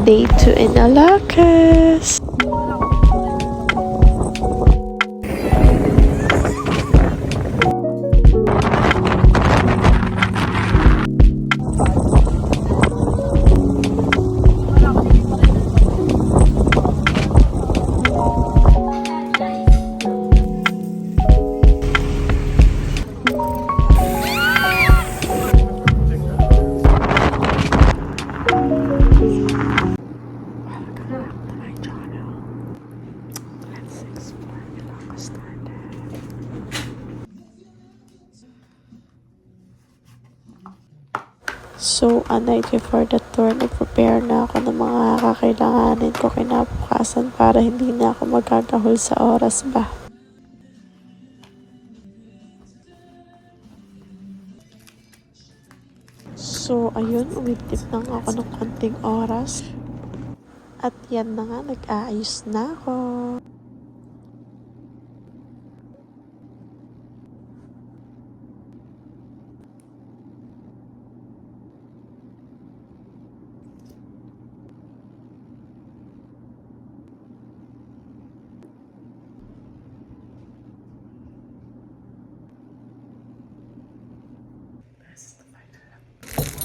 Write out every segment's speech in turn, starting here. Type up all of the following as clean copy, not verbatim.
Day 2 in Alacas. So, a night before the tour, nag-prepare na ako ng mga kakailanganin ko kinabukasan para hindi na ako magkagahol sa oras ba. So, ayun, umigtip lang ako ng konting oras. At yan na nga, nag-aayos na ako.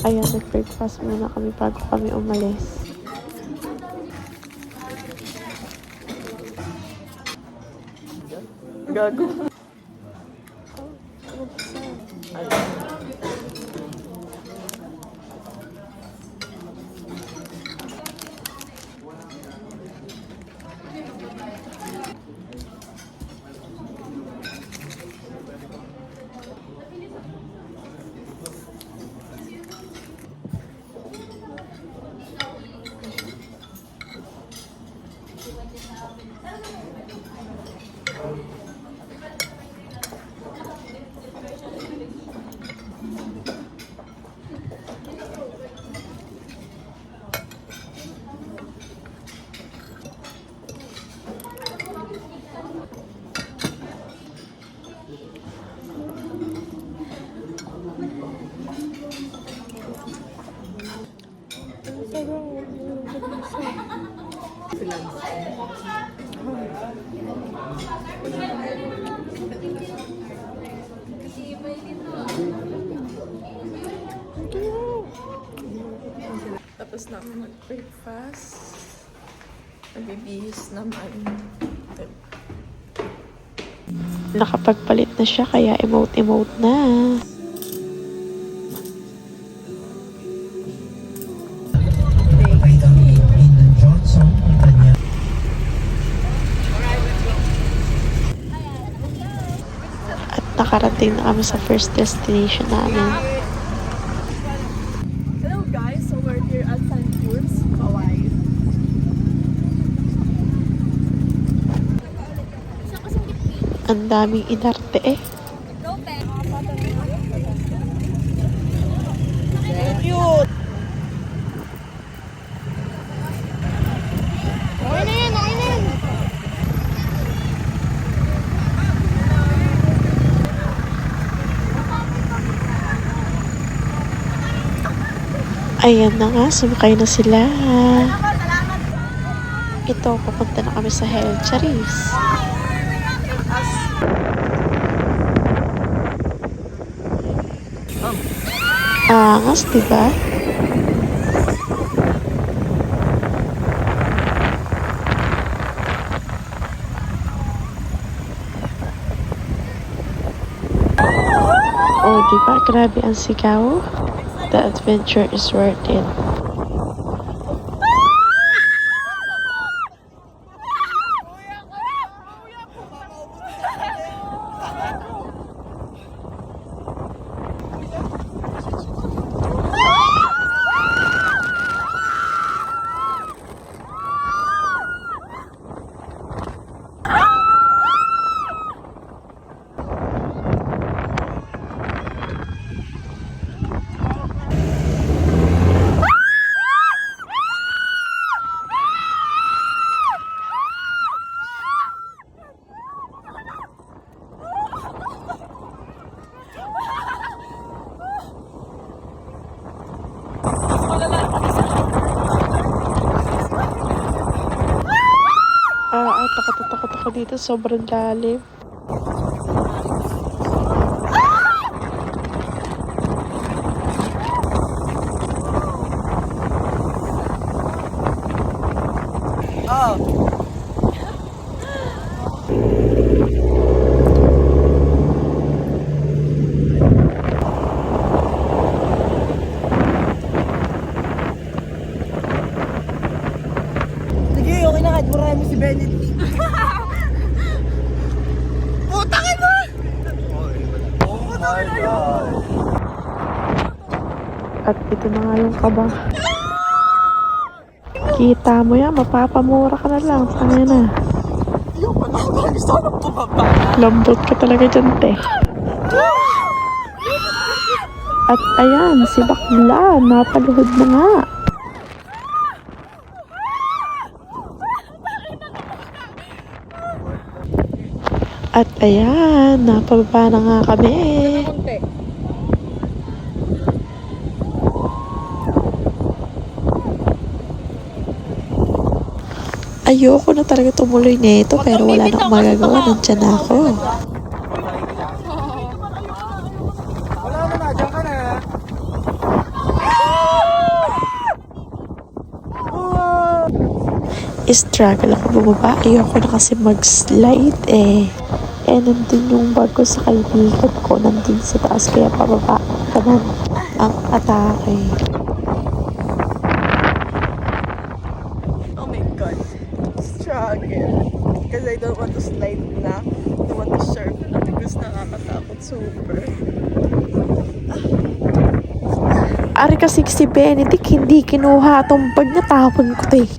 Ayan, nag-breakfast muna kami bago kami umalis. Gago. Tapos na ako mag-breakfast. Nagbibihis naman. Nakapagpalit na siya kaya emote-emote na. At nakarating na kami sa first destination namin. Hello guys, so we're here at San Cruz, Hawaii. Ang daming inarte eh. Cute! Ayan na nga, sumakay na sila. Ito, pupunta na kami sa Hell Charis. Angas, diba? Oh, diba? Grabe ang sigaw. The adventure is worth it. ako dito, sobrang lalim. Sige, okay na kahit murahin mo si Benedict. Putang ina! Oh my God! At ito na nga yung kaba. Kita mo yan, mapapamura ka na lang. Tanga na. Yung panahon, gusto ko nang bumaba. Lambot ka talaga dyan, te. At ayan, si bakla, napaluhod na nga. At ayan, napababa na nga kami. Ayoko na talaga tumuloy nito pero wala na akong magagawa. Nandyan na ako. Wala na, dyan ka na. Struggle ako bumaba. Ayoko na kasi mag-slide eh. Eh, nandun yung bag ko sa kaibigan ko. Nandun sa taas kaya pababa naman ang atake. Oh my God. Struggle. Because I don't want to slide na. I want to surf na because nakakatakot super. Ari kasi si Benedict, hindi kinuha tong bag na tapon ko to eh.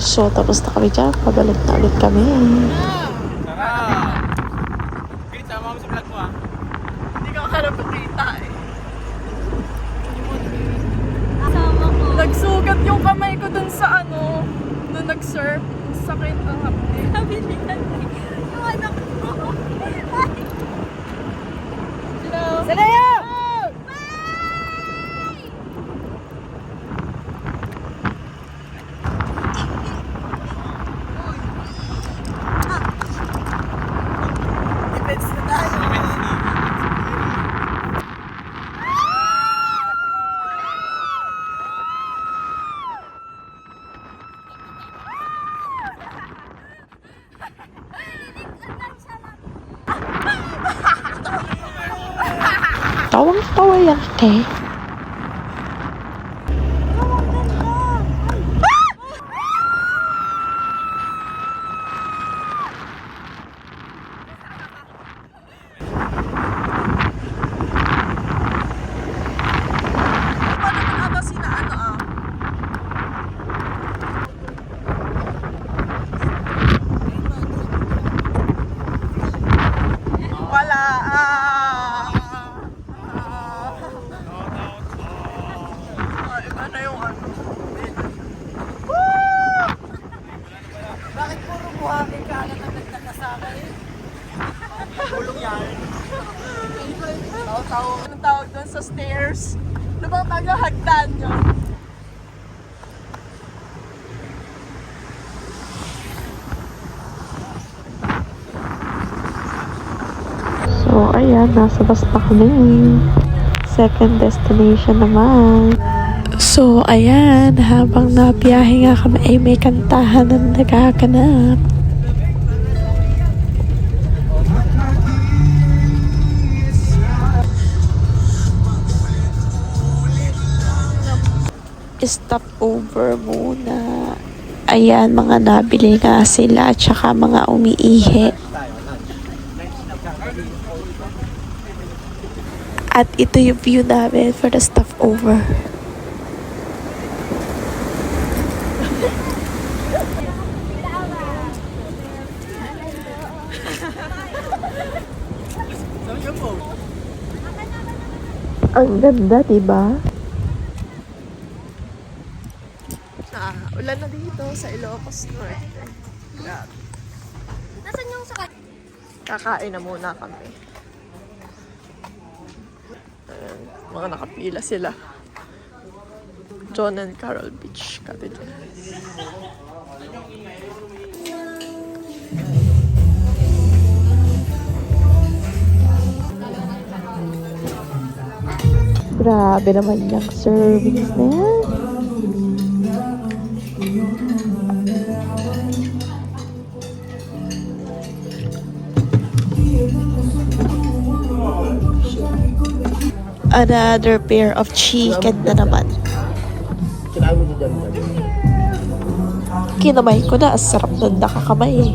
So, tapos na kami dyan. Pabalik na ulit kami. Sama mo sa vlog mo ah. Hindi ka makarapatita eh. Kasama ko. Nagsugat yung kamay ko dun sa ano, nung nag-surf. Sakit ang hapdi. Sabi ni Nanay, yung anak ko. Salaya! Depends na tayo. Tawang-tawa yan, te. Paano naman ata sina ano ah? Wala iba na yung ano. Bakit puro buhangin ka agad ang nagtaka sa akin? Bulong yan. Anong tawag doon sa stairs? Ano bang taga-hagdan nyo? So, ayan, nasa basta kami. Second destination naman. So, ayan, habang nabiyahe nga kami ay may kantahan na nagaganap. Stop over muna. Ayan, mga nabili nga sila at saka mga umiihi. At ito yung view namin for the stopover. Ang ganda, diba? Ulan na dito sa Ilocos Norte. Grabe. Nasaan yung sakay? Kakain na muna kami. Ayan, mga nakapila sila. John and Carol Beach Cathedral. Grabe naman yung servings na yan. Another pair of chicken na naman. Kinamay ko na. Ang sarap nun nakakamay eh.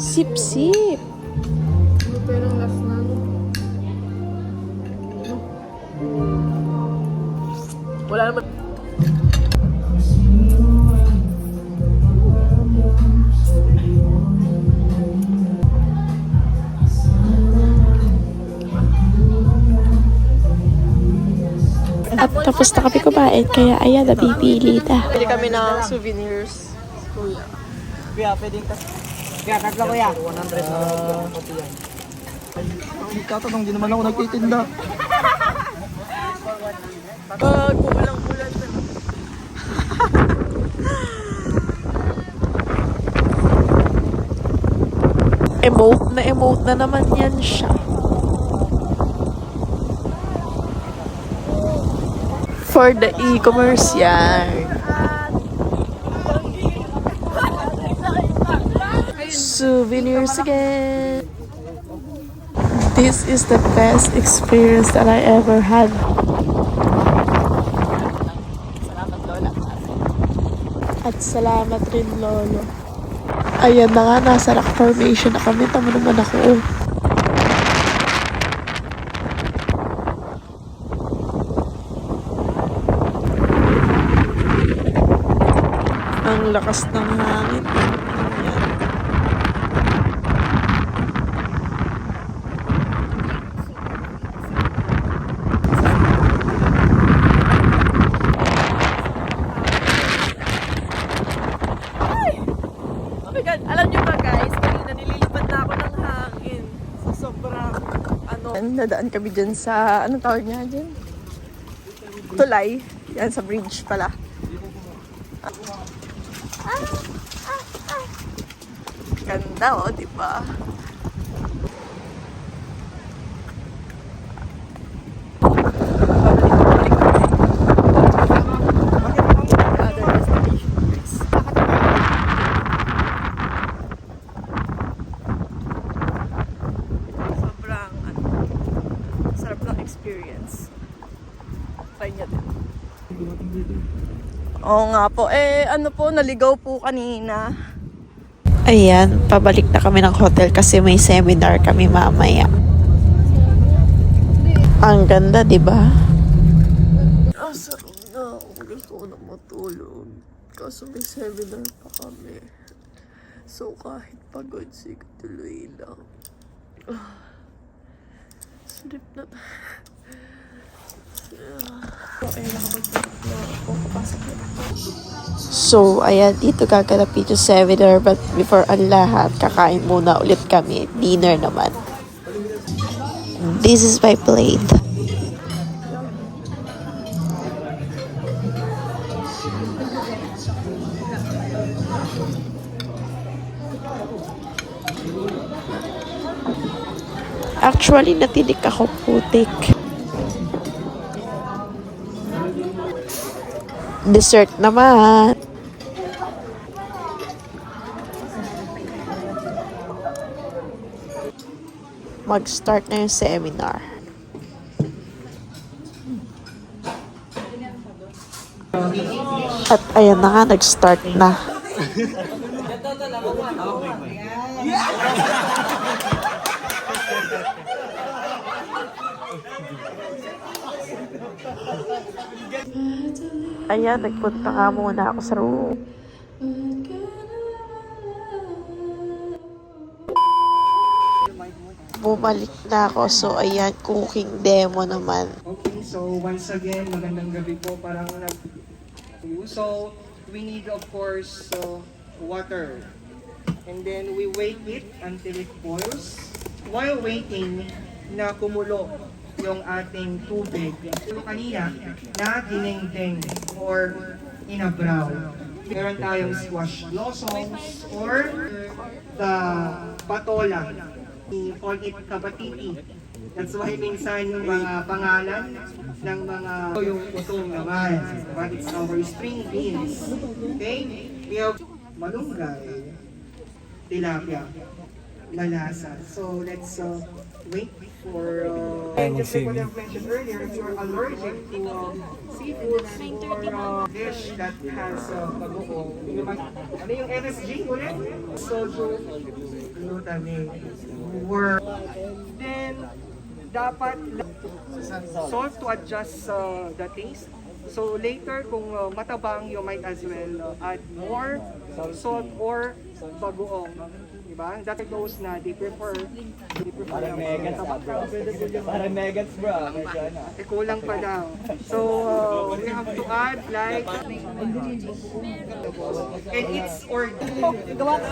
Sip-sip. Wala naman. At tapos na kami kumain, kaya ayan, nabibili na. Pili kami ng souvenirs. Kuya. Kuya, pwedeng Kuya, tatlo kuya. 100 na lang pati yan. Tatanong, di naman ako nagtitinda. Pag umulang-ulan na. Emote na naman yan siya. For the e-commerce yan. Souvenirs again. This is the best experience that I ever had. Salamat, Lola. At salamat rin, Lolo. Ayan na nga, nasa rock formation na kami. Tama naman ako. Ang lakas ng hangin. Ayan. Oh my God, alam niyo ba guys, kanina nililipad na ako ng hangin. Sa sobrang, nadaan kami dyan sa, anong tawag niya dyan? Tulay. Yan, sa bridge pala. Ganda oh, di ba? Other destinations. Sobrang sarap ng experience. Try niya din. Oo nga po. Naligaw po kanina. Ayan, pabalik na kami ng hotel kasi may seminar kami mamaya. Ang ganda, di ba? Sarap na. Gusto ko na matulog. Kaso may seminar pa kami. So kahit pagod, sige tuloy lang. Sleep na. So, ayan, dito gaganapin yung seminar. But before ang lahat, kakain muna ulit kami. Dinner naman. This is my plate. Actually, natinik ako, putik. Dessert naman. Mag-start na yung seminar. At ayan na nga, nag-start na. Ayan, nagpunta nga muna ako sa room. Bumalik na ako. So, ayan, cooking demo naman. Okay, so once again, magandang gabi po. Parang so, we need of course water. And then we wait it until it boils. While waiting, na kumulo yung ating tubig. So kanina, na dinengdeng or inabraw. Meron tayong squash blossoms or the patola. We call it kabatiti. That's why minsan yung mga pangalan ng mga yung utong naman. But it's our string beans. Okay? We have malunggay, tilapia, malasa. So let's wait for and just like what I've mentioned earlier, if you're allergic to seafoods or dish that has bagoong, ano yung MSG ulit? Soju glutamate. Then dapat salt to adjust the taste. So later kung matabang, you might as well add more salt or bagoong. Diba? That's those na they prefer Parang megats bro. Parang megats bro. Medyo ano. kulang pa daw. So we have to add like and it's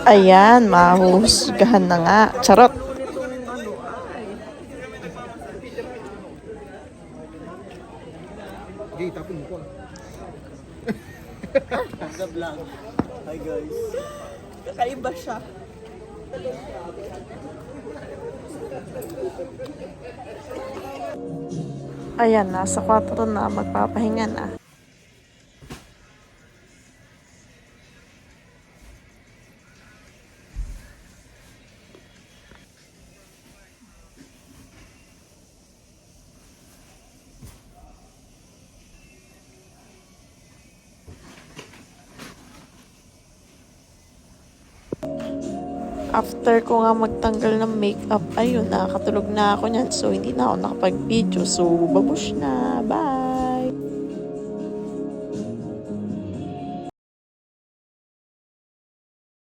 Ayan, mahusgahan na nga. Charot! Okay, tapin ko. Sa vlog. Hi guys. Kakaiba siya. Ayan, nasa 4 na, magpapahinga na. After ko nga magtanggal ng makeup, ayun, nakakatulog na ako niyan. So, hindi na ako nakapag-video. So, babush na. Bye!